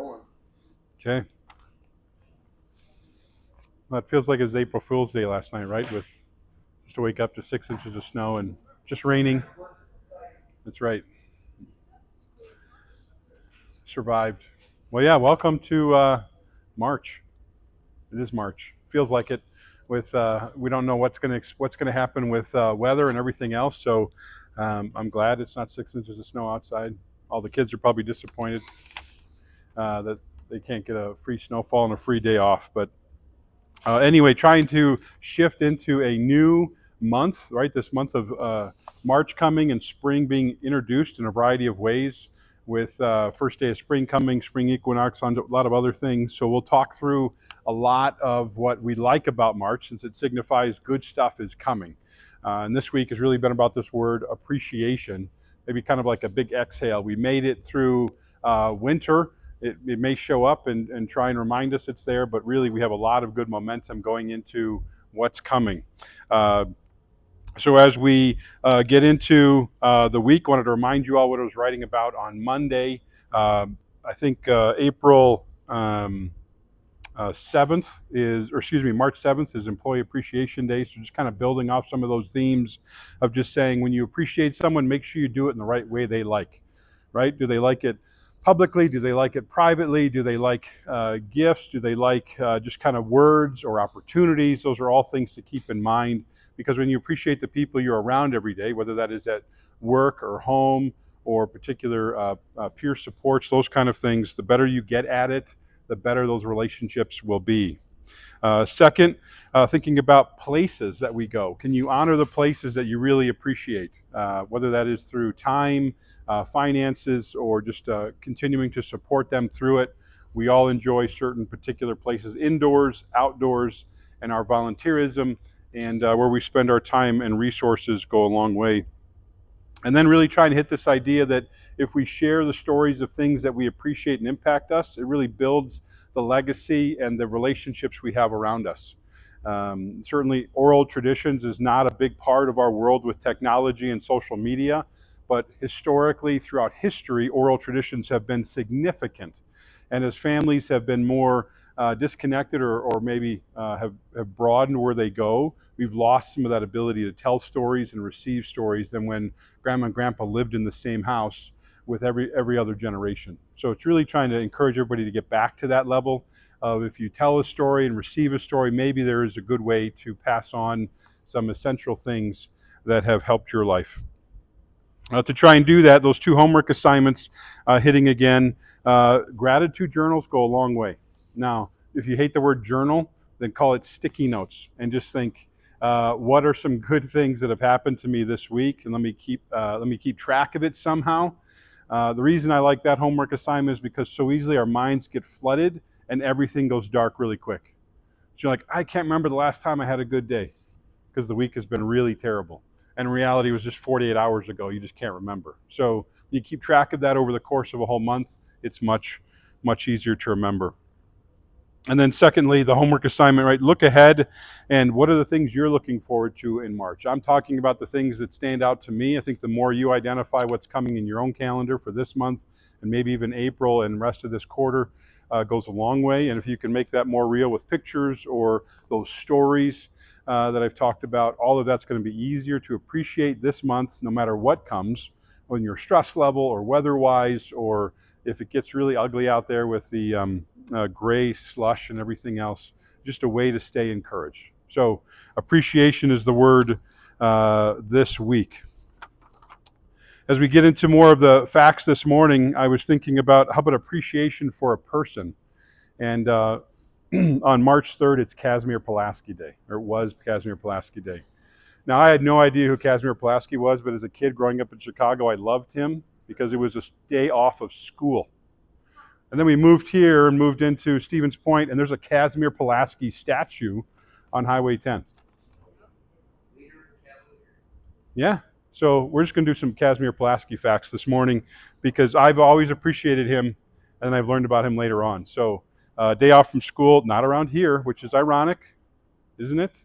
rolling. Okay. Well, it feels like it was April Fool's Day last night, right? With just to wake up to 6 inches of snow and just raining. That's right. Survived. Well, yeah. Welcome to March. It is March. Feels like it. With we don't know what's gonna happen with weather and everything else. So I'm glad it's not 6 inches of snow outside. All the kids are probably disappointed that they can't get a free snowfall and a free day off. But anyway, trying to shift into a new month, right? This month of March coming and spring being introduced in a variety of ways, with first day of spring coming, spring equinox, on a lot of other things. So we'll talk through a lot of what we like about March, since it signifies good stuff is coming. And this week has really been about this word appreciation, maybe kind of like a big exhale. We made it through winter. It may show up and try and remind us it's there, but really we have a lot of good momentum going into what's coming. Uh, so as we get into the week, I wanted to remind you all what I was writing about on Monday. I think April 7th is, or excuse me, March 7th is Employee Appreciation Day. So just kind of building off some of those themes of just saying, when you appreciate someone, make sure you do it in the right way they like, right? Do they like it publicly? Do they like it privately? Do they like gifts? Do they like just kind of words or opportunities? Those are all things to keep in mind, because when you appreciate the people you're around every day, whether that is at work or home or particular peer supports, those kind of things, the better you get at it, the better those relationships will be. Second, thinking about places that we go. Can you honor the places that you really appreciate, whether that is through time, finances, or just continuing to support them through it? We all enjoy certain particular places, indoors, outdoors, and our volunteerism and where we spend our time and resources go a long way. And then really trying to hit this idea that if we share the stories of things that we appreciate and impact us, it really builds the legacy and the relationships we have around us. Certainly, oral traditions is not a big part of our world with technology and social media, but historically, throughout history, oral traditions have been significant. And as families have been more disconnected, or maybe have broadened where they go, we've lost some of that ability to tell stories and receive stories than when grandma and grandpa lived in the same house with every other generation. So it's really trying to encourage everybody to get back to that level of, if you tell a story and receive a story, maybe there is a good way to pass on some essential things that have helped your life. To try and do that, those two homework assignments hitting again. Gratitude journals go a long way. Now, if you hate the word journal, then call it sticky notes, and just think, what are some good things that have happened to me this week, and let me keep track of it somehow. The reason I like that homework assignment is because so easily our minds get flooded and everything goes dark really quick. So you're like, I can't remember the last time I had a good day because the week has been really terrible. And in reality, it was just 48 hours ago. You just can't remember. So you keep track of that over the course of a whole month. It's much, much easier to remember. And then secondly, the homework assignment, right? Look ahead, and what are the things you're looking forward to in March? I'm talking about the things that stand out to me. I think the more you identify what's coming in your own calendar for this month, and maybe even April and rest of this quarter, goes a long way. And if you can make that more real with pictures or those stories that I've talked about, all of that's going to be easier to appreciate this month, no matter what comes, on your stress level or weather-wise, or if it gets really ugly out there with the gray slush and everything else, just a way to stay encouraged. So appreciation is the word this week. As we get into more of the facts this morning, I was thinking about, how about appreciation for a person? And on March 3rd, it's Casimir Pulaski Day, or it was Casimir Pulaski Day. Now, I had no idea who Casimir Pulaski was, but as a kid growing up in Chicago, I loved him because it was a day off of school. And then we moved here and moved into Stevens Point, and there's a Casimir Pulaski statue on Highway 10. Yeah. So we're just going to do some Casimir Pulaski facts this morning, because I've always appreciated him, and I've learned about him later on. So day off from school, not around here, which is ironic, isn't it?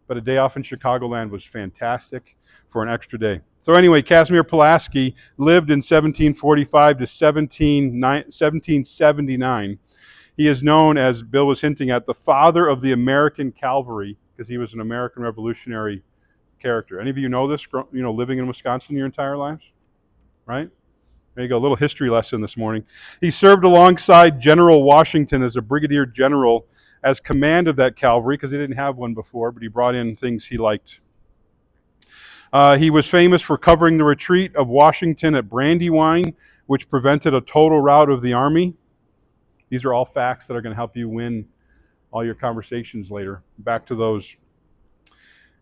but a day off in Chicagoland was fantastic for an extra day. So anyway, Casimir Pulaski lived in 1745 to 1779. He is known, as Bill was hinting at, the father of the American cavalry, because he was an American revolutionary character. Any of you know this, living in Wisconsin your entire lives? Right? There you go, a little history lesson this morning. He served alongside General Washington as a brigadier general as command of that cavalry, because he didn't have one before, but he brought in things he liked. He was famous for covering the retreat of Washington at Brandywine, which prevented a total rout of the army. These are all facts that are going to help you win all your conversations later. Back to those.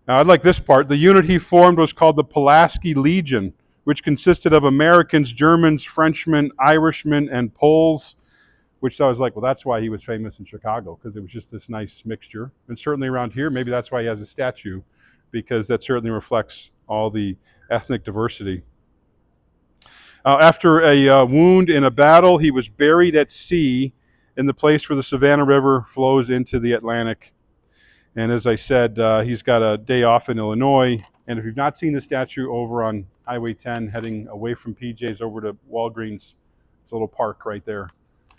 Now, I'd like this part. The unit he formed was called the Pulaski Legion, which consisted of Americans, Germans, Frenchmen, Irishmen, and Poles, which I was like, well, that's why he was famous in Chicago, because it was just this nice mixture. And certainly around here, maybe that's why he has a statue, because that certainly reflects all the ethnic diversity. After a wound in a battle, he was buried at sea in the place where the Savannah River flows into the Atlantic. And as I said, he's got a day off in Illinois. And if you've not seen the statue over on Highway 10 heading away from PJ's over to Walgreens, it's a little park right there.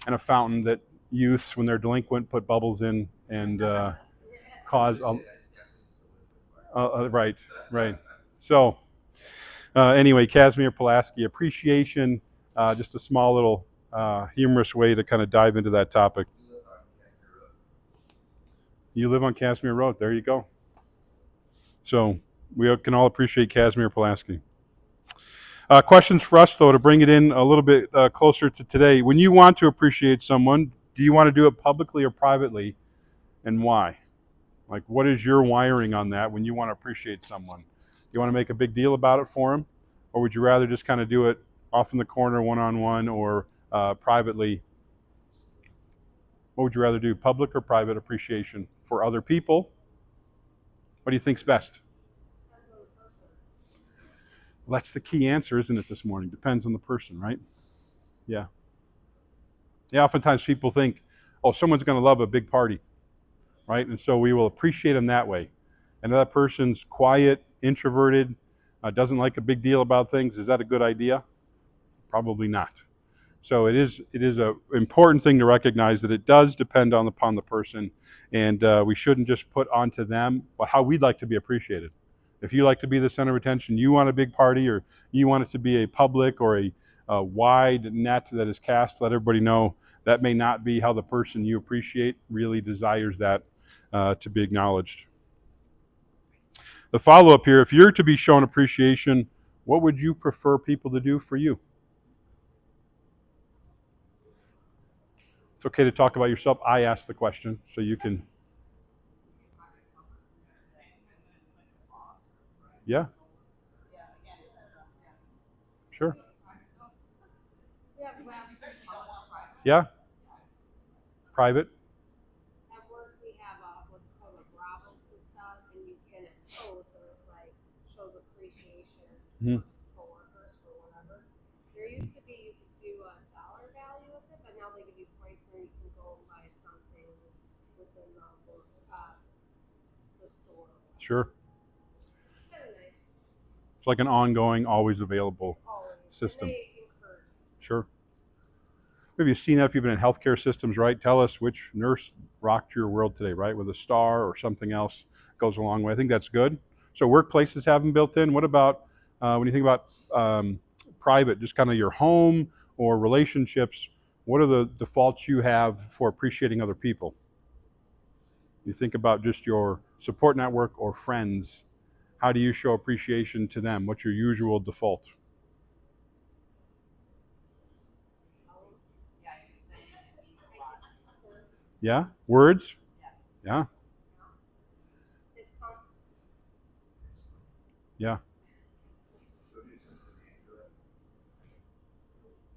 And a fountain that youths, when they're delinquent, put bubbles in and cause... right. So anyway, Casimir Pulaski, appreciation, just a small little humorous way to kind of dive into that topic. You live on Casimir Road. There you go. So we can all appreciate Casimir Pulaski. Questions for us, though, to bring it in a little bit closer to today. When you want to appreciate someone, do you want to do it publicly or privately, and why? Like, what is your wiring on that when you want to appreciate someone? Do you want to make a big deal about it for them, or would you rather just kind of do it off in the corner, one-on-one, or privately? What would you rather do, public or private appreciation for other people? What do you think's best? Well, that's the key answer, isn't it, this morning? Depends on the person, right? Yeah. Yeah, oftentimes people think, oh, someone's going to love a big party, right? And so we will appreciate them that way. And if that person's quiet, introverted, doesn't like a big deal about things, is that a good idea? Probably not. So it is an important thing to recognize that it does depend upon the person, and we shouldn't just put onto them but how we'd like to be appreciated. If you like to be the center of attention, you want a big party, or you want it to be a public or a wide net that is cast to let everybody know, that may not be how the person you appreciate really desires that to be acknowledged. The follow-up here, if you're to be shown appreciation, what would you prefer people to do for you? It's okay to talk about yourself. I asked the question, so you can. Yeah. Sure. Yeah. Private. At work, we have what's called a Bravo system, and you can pose or like shows appreciation to one's coworkers for whatever. There used to be you could do a dollar value with it, but now they give you points where you can go and buy something within the store. Sure. It's kind of nice. It's like an ongoing, always available system. And they encourage it. Sure. Maybe you've seen that if you've been in healthcare systems, right? Tell us which nurse rocked your world today, right? With a star or something else goes a long way. I think that's good. So workplaces have them built in. What about when you think about private, just kind of your home or relationships? What are the defaults you have for appreciating other people? You think about just your support network or friends. How do you show appreciation to them? What's your usual default? Yeah? Words? Yeah. Yeah.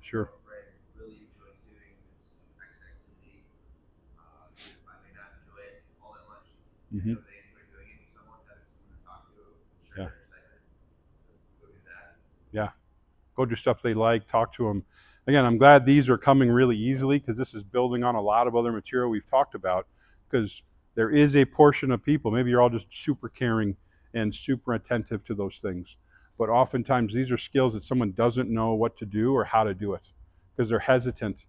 Sure. Mm-hmm. Yeah. Yeah. Go do stuff they like, talk to them. Again, I'm glad these are coming really easily, because this is building on a lot of other material we've talked about, because There is a portion of people, maybe you're all just super caring and super attentive to those things. But oftentimes these are skills that someone doesn't know what to do or how to do it because they're hesitant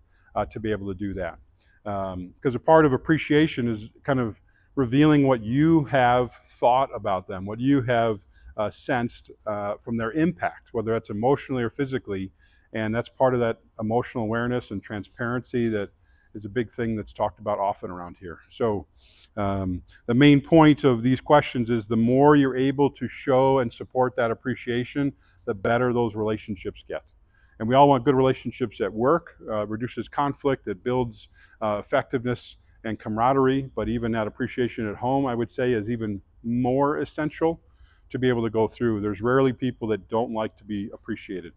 to be able to do that. Because a part of appreciation is kind of revealing what you have thought about them, what you have sensed from their impact, whether that's emotionally or physically. And that's part of that emotional awareness and transparency that is a big thing that's talked about often around here. So the main point of these questions is the more you're able to show and support that appreciation, the better those relationships get. And we all want good relationships at work. Reduces conflict, it builds effectiveness and camaraderie, but even that appreciation at home, I would say, is even more essential to be able to go through. There's rarely people that don't like to be appreciated,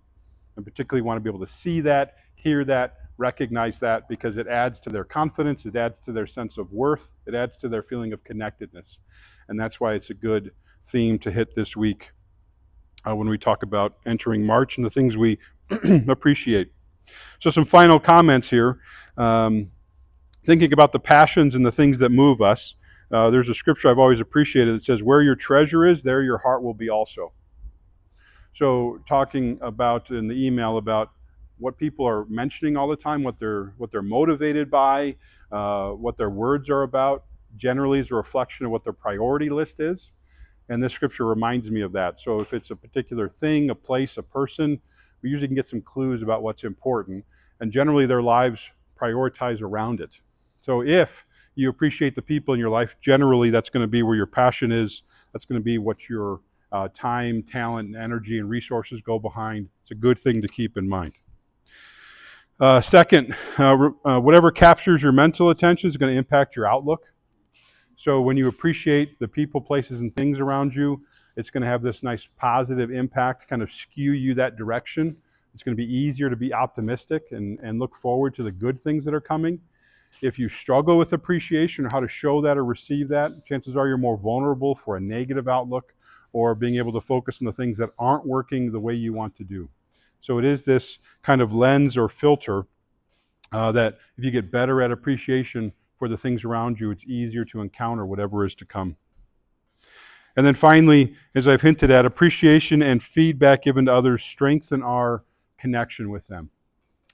and particularly want to be able to see that, hear that, recognize that, because it adds to their confidence, it adds to their sense of worth, it adds to their feeling of connectedness. And that's why it's a good theme to hit this week when we talk about entering March and the things we appreciate. So some final comments here. Thinking about the passions and the things that move us, there's a scripture I've always appreciated that says, where your treasure is, there your heart will be also. So talking about in the email about what people are mentioning all the time, what they're motivated by, what their words are about, generally is a reflection of what their priority list is. And this scripture reminds me of that. So if it's a particular thing, a place, a person, we usually can get some clues about what's important. And generally their lives prioritize around it. So if you appreciate the people in your life, generally that's going to be where your passion is. That's going to be what your time, talent, and energy and resources go behind. It's a good thing to keep in mind. Second, whatever captures your mental attention is going to impact your outlook. So when you appreciate the people, places, and things around you, it's going to have this nice positive impact, kind of skew you that direction. It's going to be easier to be optimistic and look forward to the good things that are coming. If you struggle with appreciation or how to show that or receive that, chances are you're more vulnerable for a negative outlook or being able to focus on the things that aren't working the way you want to do. So it is this kind of lens or filter that if you get better at appreciation for the things around you, it's easier to encounter whatever is to come. And then finally, as I've hinted at, appreciation and feedback given to others strengthen our connection with them.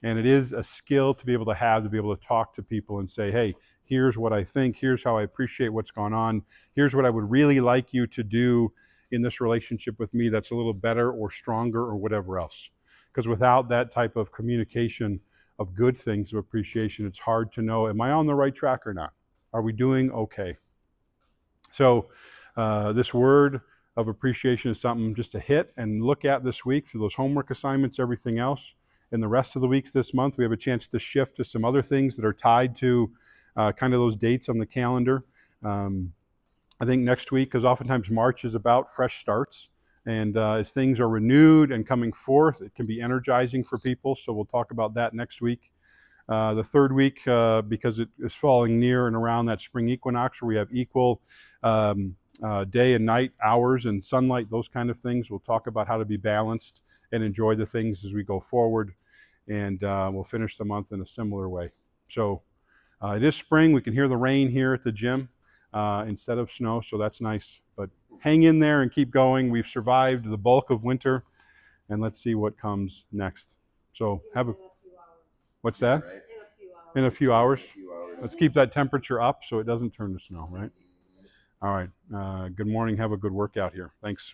And it is a skill to be able to talk to people and say, hey, here's what I think, here's how I appreciate what's going on, here's what I would really like you to do in this relationship with me that's a little better or stronger or whatever else. Because without that type of communication of good things of appreciation, it's hard to know, am I on the right track or not? Are we doing okay? So this word of appreciation is something just to hit and look at this week through those homework assignments, everything else. In the rest of the weeks this month, we have a chance to shift to some other things that are tied to kind of those dates on the calendar. I think next week, because oftentimes March is about fresh starts. And as things are renewed and coming forth, it can be energizing for people. So we'll talk about that next week. The third week, because it is falling near and around that spring equinox where we have equal day and night hours and sunlight, those kind of things. We'll talk about how to be balanced and enjoy the things as we go forward. And we'll finish the month in a similar way. So it is spring. We can hear the rain here at the gym instead of snow, so that's nice. But hang in there and keep going. We've survived the bulk of winter, and let's see what comes next. So have a... What's that? In a few hours. Let's keep that temperature up so it doesn't turn to snow, right? All right. Good morning. Have a good workout here. Thanks.